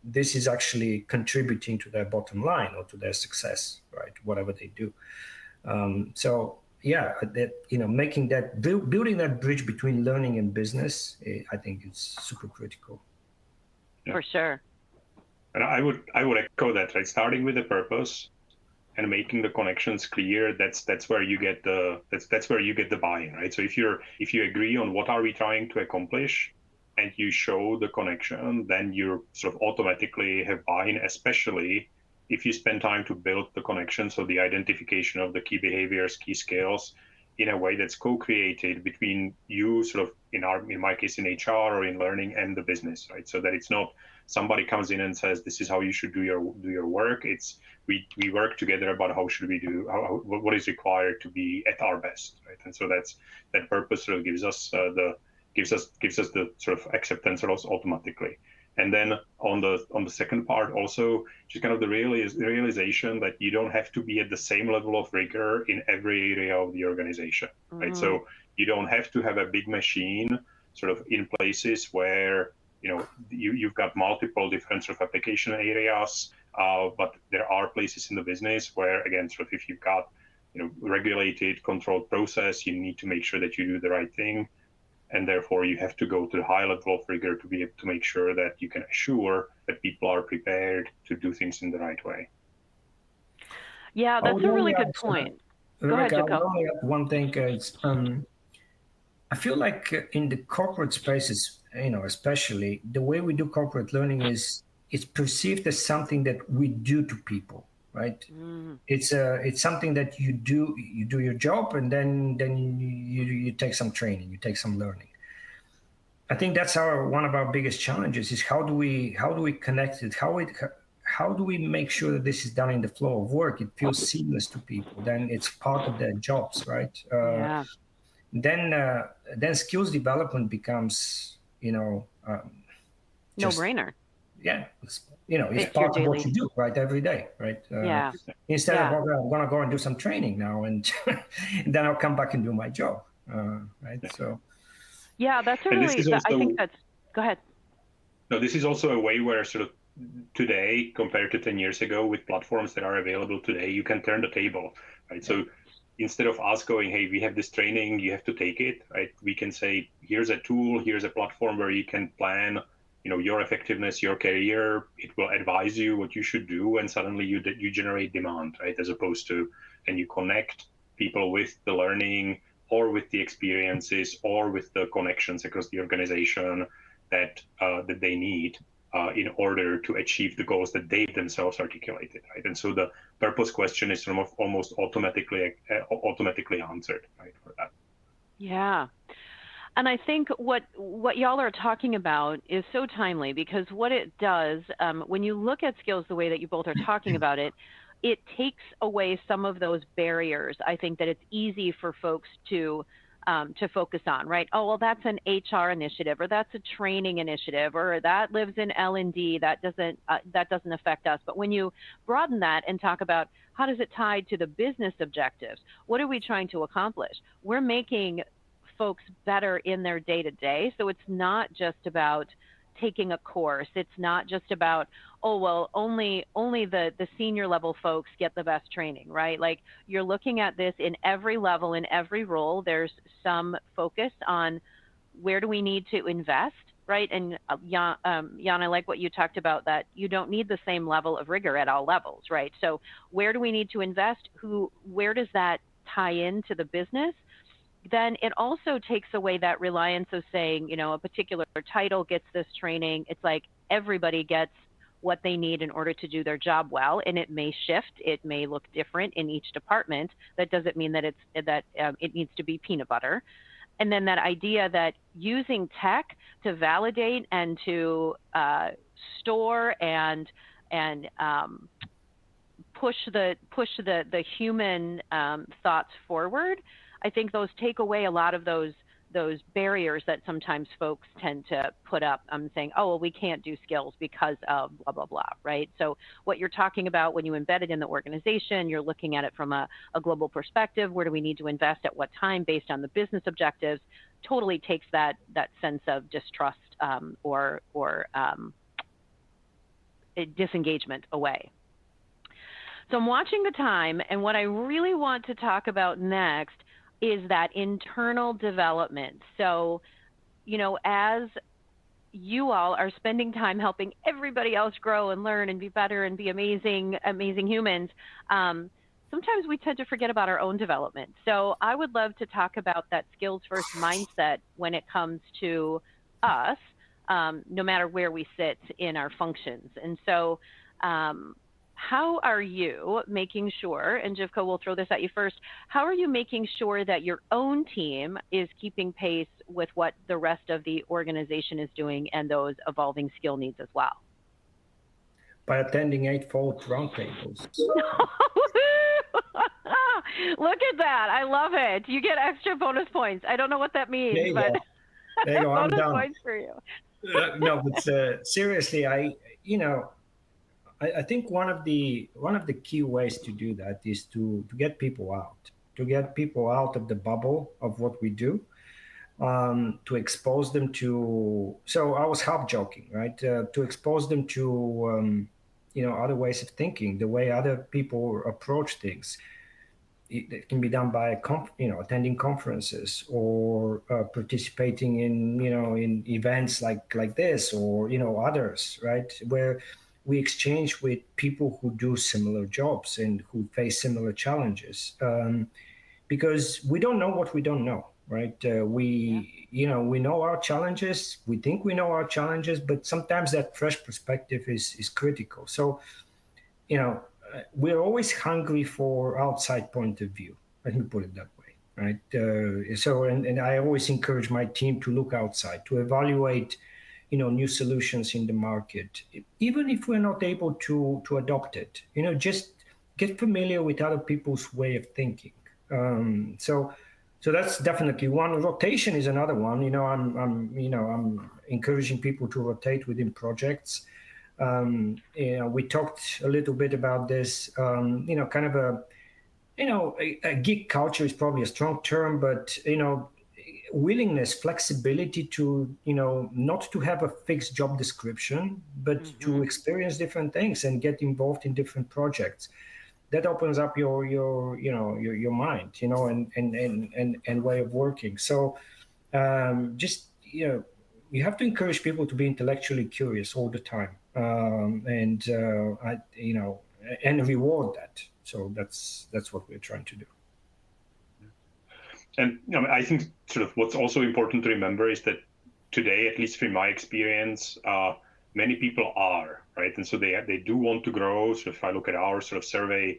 this is actually contributing to their bottom line or to their success, right? Whatever they do. So yeah, making that building that bridge between learning and business, I think it's super critical. Yeah. For sure. And I would echo that, right? Starting with the purpose and making the connections clear. That's where you get the buy-in, right? So if you agree on what are we trying to accomplish, and you show the connection, then you sort of automatically have buy-in, especially if you spend time to build the connection. So the identification of the key behaviors, key skills, in a way that's co-created between you, sort of in my case in HR or in learning, and the business, right? So that it's not somebody comes in and says this is how you should do your work. It's we work together about how should we do what is required to be at our best, right? And so that purpose sort of gives us the sort of acceptance automatically. And then on the second part also, just kind of the realization that you don't have to be at the same level of rigor in every area of the organization, right? So you don't have to have a big machine sort of in places where you've got multiple different sort of application areas, but there are places in the business where, again, sort of if you've got regulated, controlled process, you need to make sure that you do the right thing. And therefore, you have to go to the high level of rigor to be able to make sure that you can assure that people are prepared to do things in the right way. Yeah, that's a really good point. Go ahead, Jacob. One thing is, I feel like in the corporate spaces, especially the way we do corporate learning is it's perceived as something that we do to people, right? It's something that you do your job, and then you take some training, you take some learning. I think that's one of our biggest challenges is how do we connect it? How do we make sure that this is done in the flow of work? It feels seamless to people. Then it's part of their jobs, right? Yeah. Then skills development becomes no-brainer. Yeah, it's part of what you do, right, every day, right? Yeah. Instead of I'm gonna go and do some training now, and then I'll come back and do my job, right? So. Yeah, that's a really. I think that's. Go ahead. No, this is also a way where sort of today, compared to 10 years ago, with platforms that are available today, you can turn the table, right? So instead of us going, hey, we have this training, you have to take it, right? We can say, here's a tool, here's a platform where you can plan, your effectiveness, your career. It will advise you what you should do, and suddenly you generate demand, right? As opposed to, and you connect people with the learning or with the experiences or with the connections across the organization that they need in order to achieve the goals that they themselves articulated, right? And so the purpose question is almost automatically answered, right, for that. Yeah. And I think what y'all are talking about is so timely, because what it does, when you look at skills the way that you both are talking about it, it takes away some of those barriers. I think that it's easy for folks to focus on, right? Oh, well, that's an HR initiative, or that's a training initiative, or that lives in L&D. That doesn't affect us. But when you broaden that and talk about how does it tie to the business objectives, what are we trying to accomplish? We're making folks better in their day-to-day. So it's not just about taking a course. It's not just about, oh, well, only the senior level folks get the best training, right? Like, you're looking at this in every level, in every role. There's some focus on where do we need to invest, right? And Jan, I like what you talked about, that you don't need the same level of rigor at all levels, right? So where do we need to invest? Where does that tie into the business? Then it also takes away that reliance of saying, a particular title gets this training. It's like everybody gets what they need in order to do their job well, and it may shift. It may look different in each department. That doesn't mean that it needs to be peanut butter. And then that idea that using tech to validate and to store and and push the human thoughts forward, I think those take away a lot of those barriers that sometimes folks tend to put up, saying, oh, well, we can't do skills because of blah, blah, blah, right? So what you're talking about when you embed it in the organization, you're looking at it from a global perspective. Where do we need to invest at what time based on the business objectives? Totally takes that sense of distrust or disengagement away. So I'm watching the time, and what I really want to talk about next is that internal development. So, as you all are spending time helping everybody else grow and learn and be better and be amazing humans, sometimes we tend to forget about our own development. So I would love to talk about that skills first mindset when it comes to us, no matter where we sit in our functions. And so, how are you making sure, and Jivko, we'll throw this at you first, how are you making sure that your own team is keeping pace with what the rest of the organization is doing and those evolving skill needs as well? By attending Eightfold roundtables. Look at that. I love it. You get extra bonus points. I don't know what that means, but there you go. I'm bonus done. Points for you. No, but seriously, I think one of the key ways to do that is to get people out of the bubble of what we do, to expose them to. So I was half joking, right? To expose them to other ways of thinking, the way other people approach things. It can be done by attending conferences or participating in events like this or others, right? Where we exchange with people who do similar jobs and who face similar challenges, because we don't know what we don't know, right? We know our challenges. We think we know our challenges, but sometimes that fresh perspective is critical. So, we're always hungry for outside point of view. Let me put it that way, right? And I always encourage my team to look outside, to evaluate new solutions in the market, even if we're not able to adopt it. Just get familiar with other people's way of thinking. So that's definitely one. Rotation is another one. I'm encouraging people to rotate within projects. We talked a little bit about this. Kind of a geek culture is probably a strong term, but willingness, flexibility to, not to have a fixed job description, but to experience different things and get involved in different projects. That opens up your mind, and way of working. So you have to encourage people to be intellectually curious all the time, and reward that. So that's what we're trying to do. And I think sort of what's also important to remember is that today, at least from my experience, many people are, right? And so they do want to grow. So if I look at our sort of survey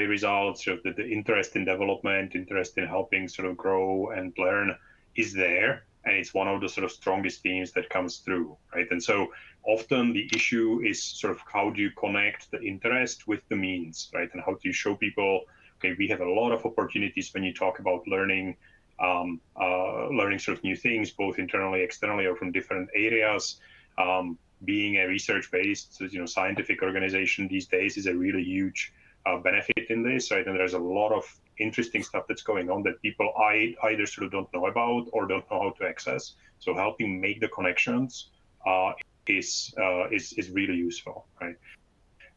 results, sort of the interest in development, interest in helping sort of grow and learn is there. And it's one of the sort of strongest themes that comes through, right? And so often the issue is sort of how do you connect the interest with the means, right? And how do you show people, okay, we have a lot of opportunities when you talk about learning sort of new things, both internally, externally, or from different areas. Being a research-based, scientific organization these days is a really huge benefit in this, right? And there's a lot of interesting stuff that's going on that people either sort of don't know about or don't know how to access. So helping make the connections is really useful, right?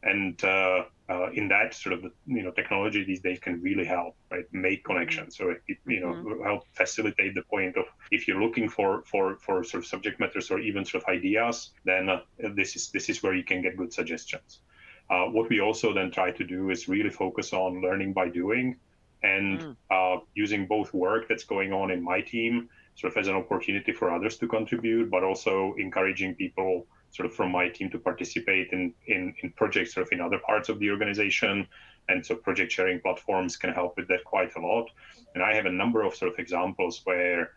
And in that sort of, technology these days can really help, right? Make connections. So it, help facilitate the point of if you're looking for sort of subject matters or even sort of ideas, then this is where you can get good suggestions. What we also then try to do is really focus on learning by doing and using both work that's going on in my team sort of as an opportunity for others to contribute, but also encouraging people sort of from my team to participate in projects sort of in other parts of the organization. And so project sharing platforms can help with that quite a lot. And I have a number of sort of examples where,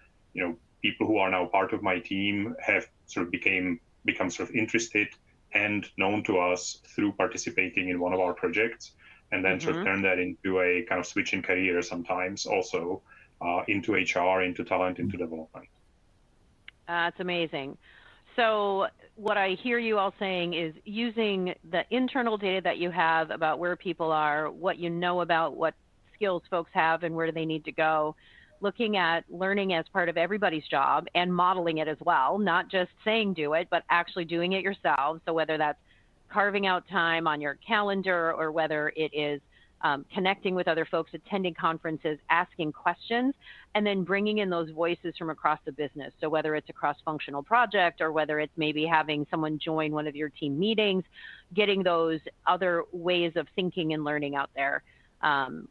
people who are now part of my team have sort of become sort of interested and known to us through participating in one of our projects, and then sort of turn that into a kind of switch in career sometimes also into HR, into talent, into development. That's amazing. So what I hear you all saying is using the internal data that you have about where people are, what you know about what skills folks have and where they need to go, looking at learning as part of everybody's job and modeling it as well, not just saying do it, but actually doing it yourselves. So whether that's carving out time on your calendar or whether it is connecting with other folks, attending conferences, asking questions, and then bringing in those voices from across the business. So whether it's a cross-functional project or whether it's maybe having someone join one of your team meetings, getting those other ways of thinking and learning out there,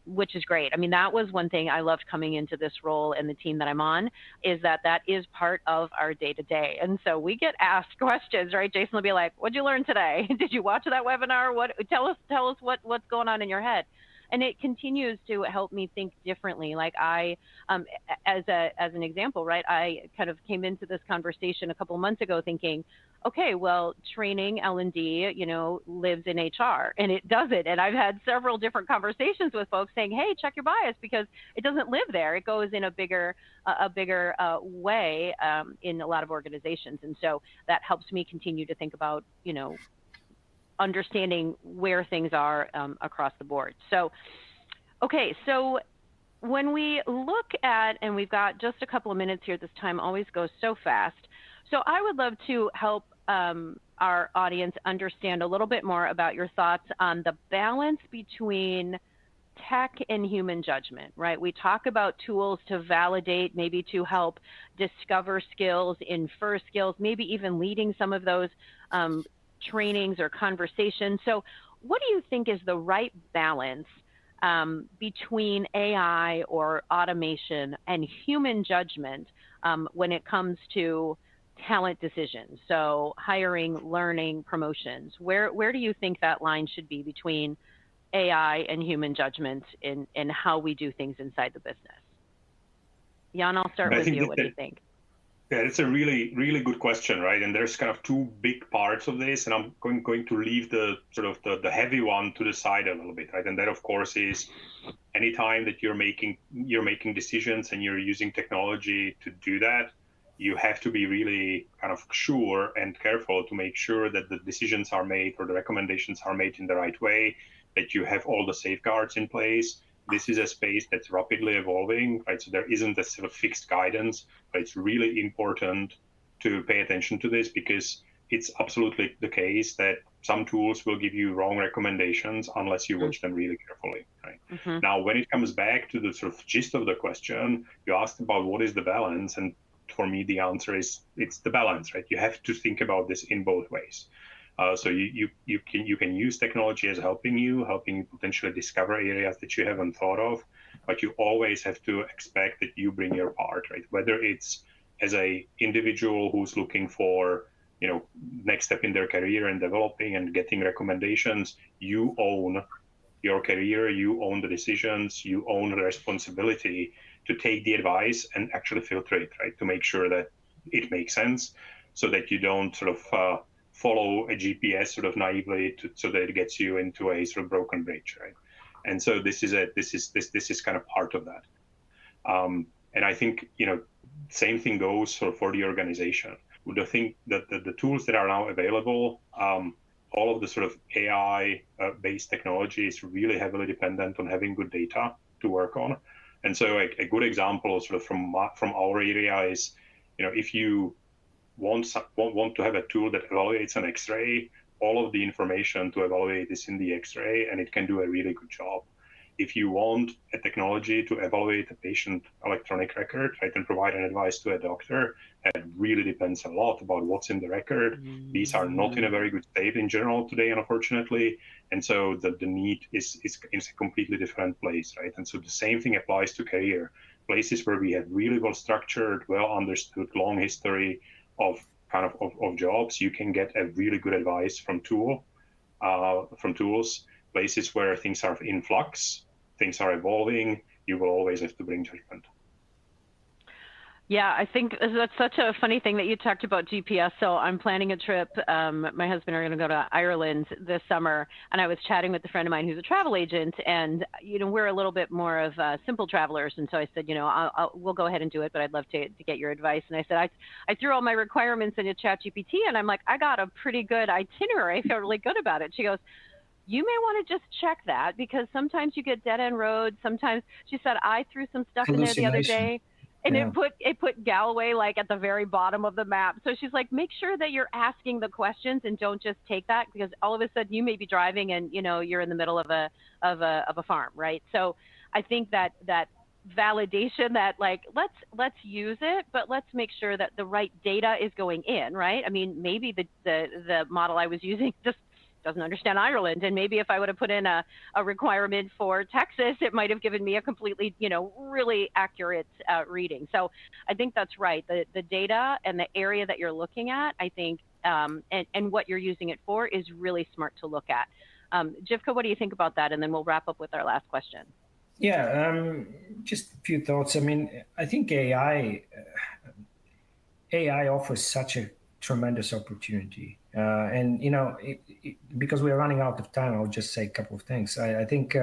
which is great. I mean, that was one thing I loved coming into this role and the team that I'm on, is that that is part of our day-to-day. And so we get asked questions, right? Jason will be like, what'd you learn today? Did you watch that webinar? Tell us what's going on in your head. And it continues to help me think differently. Like I, as an example, right, I kind of came into this conversation a couple of months ago thinking, okay, well, training L&D, lives in HR, and it doesn't. And I've had several different conversations with folks saying, hey, check your bias, because it doesn't live there. It goes in a bigger way in a lot of organizations. And so that helps me continue to think about, understanding where things are across the board. So, okay, so when we look at, and we've got just a couple of minutes here, this time always goes so fast. So I would love to help our audience understand a little bit more about your thoughts on the balance between tech and human judgment, right? We talk about tools to validate, maybe to help discover skills, infer skills, maybe even leading some of those trainings or conversations. So what do you think is the right balance between AI or automation and human judgment when it comes to talent decisions? So hiring, learning, promotions. Where do you think that line should be between AI and human judgment in how we do things inside the business? Jan, I'll start with you. What do you think? Yeah, it's a really, really good question, right? And there's kind of two big parts of this, and I'm going to leave the sort of the heavy one to the side a little bit, right? And that, of course, is anytime that you're making decisions and you're using technology to do that, you have to be really kind of sure and careful to make sure that the decisions are made or the recommendations are made in the right way, that you have all the safeguards in place. This is a space that's rapidly evolving, right? So there isn't a sort of fixed guidance, but it's really important to pay attention to this, because it's absolutely the case that some tools will give you wrong recommendations unless you watch them really carefully, right? Now, when it comes back to the sort of gist of the question, you asked about what is the balance, and for me, the answer is it's the balance, right? You have to think about this in both ways. So you can use technology as helping you potentially discover areas that you haven't thought of, but you always have to expect that you bring your part, right? Whether it's as a individual who's looking for, next step in their career and developing and getting recommendations, you own your career, you own the decisions, you own the responsibility to take the advice and actually filter it, right? To make sure that it makes sense, so that you don't sort of follow a GPS sort of naively so that it gets you into a sort of broken bridge, right? And so this is kind of part of that. And I think, same thing goes for the organization. The thing that the tools that are now available, all of the sort of AI-based technology is really heavily dependent on having good data to work on. And so a good example sort of from our area is, if you want to have a tool that evaluates an X-ray, all of the information to evaluate is in the X-ray, and it can do a really good job. If you want a technology to evaluate a patient electronic record, right, and provide an advice to a doctor, that really depends a lot about what's in the record. These are not in a very good state in general today, unfortunately. And so the need is a completely different place, right? And so the same thing applies to career. Places where we have really well structured, well understood, long history of jobs, you can get a really good advice from tools. Places where things are in flux, things are evolving, you will always have to bring judgment. Yeah, I think that's such a funny thing that you talked about GPS. So I'm planning a trip. My husband and I are going to go to Ireland this summer, and I was chatting with a friend of mine who's a travel agent, and we're a little bit more of simple travelers, and so I said, we'll go ahead and do it, but I'd love to get your advice. And I said I threw all my requirements into ChatGPT, and I'm like, I got a pretty good itinerary. I feel really good about it. She goes, you may want to just check that because sometimes you get dead end roads. Sometimes she said I threw some stuff in there the other day. And Yeah. it put Galway like at the very bottom of the map. So she's like, make sure that you're asking the questions and don't just take that, because all of a sudden you may be driving and you're in the middle of a farm, right? So I think that validation, that like let's use it, but let's make sure that the right data is going in, right? I mean, maybe the model I was using just doesn't understand Ireland, and maybe if I would have put in a requirement for Texas, it might have given me a completely, really accurate reading. So I think that's right. The data and the area that you're looking at, I think, and what you're using it for is really smart to look at. Jivka, what do you think about that? And then we'll wrap up with our last question. Yeah, just a few thoughts. I mean, I think AI offers such a tremendous opportunity. And, because we're running out of time, I'll just say a couple of things. I think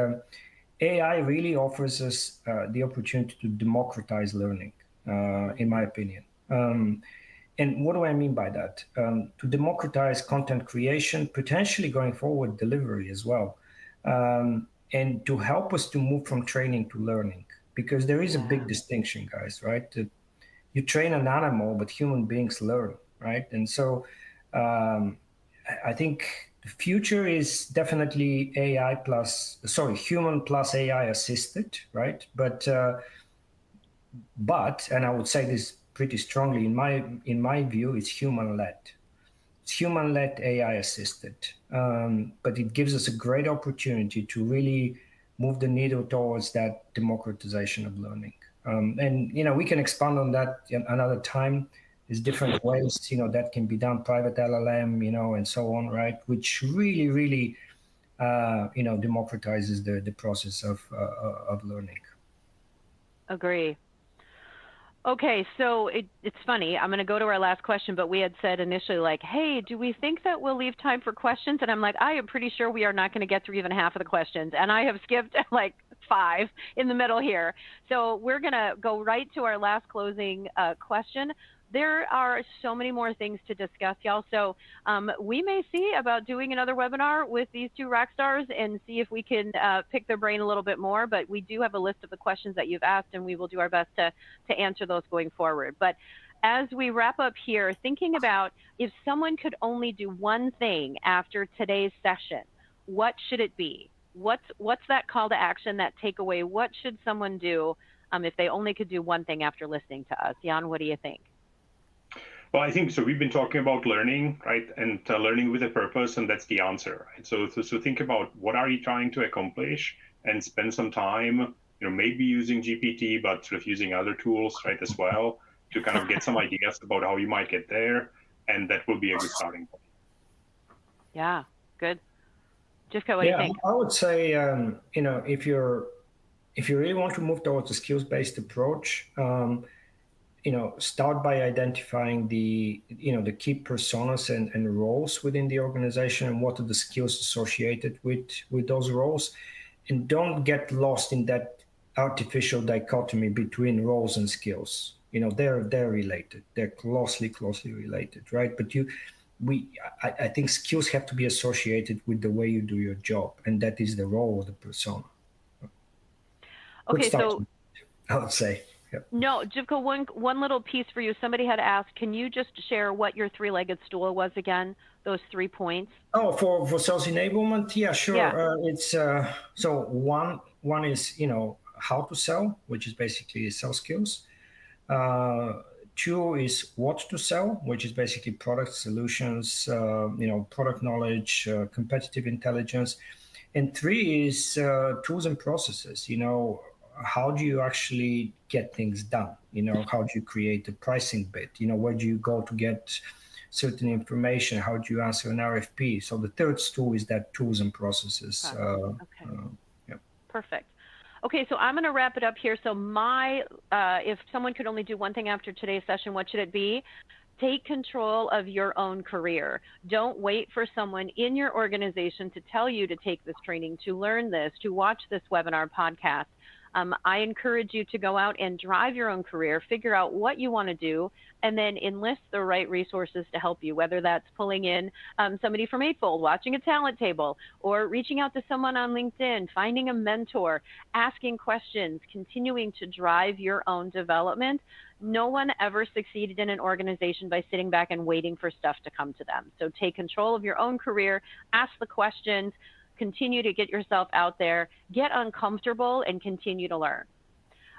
AI really offers us the opportunity to democratize learning, in my opinion. And what do I mean by that? To democratize content creation, potentially going forward, delivery as well. And to help us to move from training to learning, because there is a big distinction, guys, right? You train an animal, but human beings learn, right? And so I think the future is definitely human plus AI assisted, right? But and I would say this pretty strongly in my view, it's human led. It's human led, AI assisted, but it gives us a great opportunity to really move the needle towards that democratization of learning. And we can expand on that another time. There's different ways that can be done, private LLM, and so on, right? Which really, really, democratizes the process of learning. Agree. Okay, so it's funny. I'm going to go to our last question, but we had said initially, like, hey, do we think that we'll leave time for questions? And I'm like, I am pretty sure we are not going to get through even half of the questions. And I have skipped like 5 in the middle here. So we're going to go right to our last closing question. There are so many more things to discuss, y'all. So we may see about doing another webinar with these 2 rock stars and see if we can pick their brain a little bit more. But we do have a list of the questions that you've asked, and we will do our best to answer those going forward. But as we wrap up here, thinking about if someone could only do one thing after today's session, what should it be? What's that call to action, that takeaway? What should someone do if they only could do one thing after listening to us? Jan, what do you think? Well, I think so. We've been talking about learning, right, and learning with a purpose, and that's the answer, right? So think about what are you trying to accomplish, and spend some time, maybe using GPT, but sort of using other tools, right, as well, to kind of get some ideas about how you might get there, and that will be a good starting point. Yeah, good. Jivka, what do you think? I would say, if you really want to move towards a skills-based approach, start by identifying the key personas and roles within the organization, and what are the skills associated with those roles, and don't get lost in that artificial dichotomy between roles and skills. They're related. They're closely related, right? But I think skills have to be associated with the way you do your job, and that is the role of the persona. Okay, so I would say. Yep. No, Jivka, one little piece for you. Somebody had asked, can you just share what your 3-legged stool was again? Those 3 points. Oh, for sales enablement, yeah, sure. Yeah. It's so one is how to sell, which is basically sales skills. 2 is what to sell, which is basically product solutions, product knowledge, competitive intelligence, and 3 is tools and processes. How do you actually get things done? How do you create a pricing bid? Where do you go to get certain information? How do you answer an RFP? So the third stool is that tools and processes. Okay. Perfect. Okay, so I'm going to wrap it up here. So if someone could only do one thing after today's session, what should it be? Take control of your own career. Don't wait for someone in your organization to tell you to take this training, to learn this, to watch this webinar podcast. I encourage you to go out and drive your own career, figure out what you want to do, and then enlist the right resources to help you, whether that's pulling in somebody from Eightfold, watching a talent table, or reaching out to someone on LinkedIn, finding a mentor, asking questions, continuing to drive your own development. No one ever succeeded in an organization by sitting back and waiting for stuff to come to them. So take control of your own career, ask the questions, continue to get yourself out there, get uncomfortable, and continue to learn.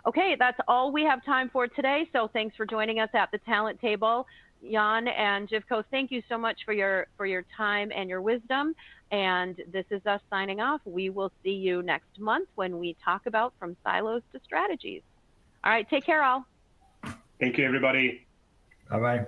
Okay, that's all we have time for today. So thanks for joining us at the Talent Table. Jan and Živko, thank you so much for your time and your wisdom. And this is us signing off. We will see you next month when we talk about From Silos to Strategies. All right, take care all. Thank you, everybody. Bye-bye.